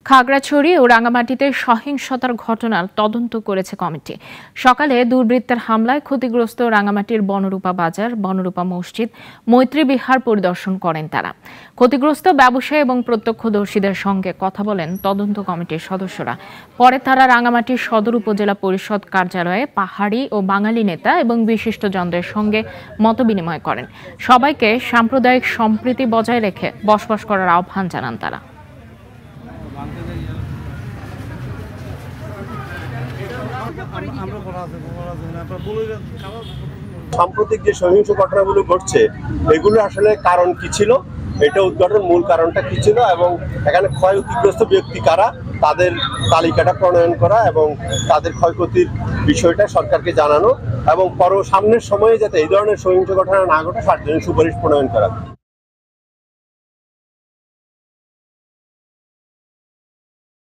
খাগড়াছড়ি ও রাঙ্গামাটিতে সহিংসতার ঘটনার তদন্ত করেছে কমিটি। সকালে দুর্বৃত্তের হামলায় ক্ষতিগ্রস্ত রাঙ্গামাটির বনরূপা বাজার, বনরূপা মসজিদ, মৈত্রী বিহার পরিদর্শন করেন তারা। ক্ষতিগ্রস্ত ব্যবসায়ী এবং প্রত্যক্ষদর্শীদের সঙ্গে কথা বলেন তদন্ত কমিটির সদস্যরা। পরে তারা রাঙ্গামাটির সদর উপজেলা পরিষদ কার্যালয়ে পাহাড়ি ও বাঙালি নেতা এবং বিশিষ্টজনদের সঙ্গে মতবিনিময় করেন। সবাইকে সাম্প্রদায়িক সম্প্রীতি বজায় রেখে বসবাস করার আহ্বান জানান তারা। সাম্প্রতিক যে সহিংস ঘটনাগুলো ঘটছে এগুলো আসলে কারণ কি ছিল, এটা উদ্ঘাটন মূল কারণটা কি ছিল এবং এখানে ক্ষয়ক্ষতিগ্রস্ত ব্যক্তি কারা তাদের তালিকাটা প্রণয়ন করা এবং তাদের ক্ষয়ক্ষতির বিষয়টা সরকারকে জানানো এবং সামনের সময়ে যাতে এই ধরনের সহিংস ঘটনা না ঘটে তার জন্য সুপারিশ প্রণয়ন করা।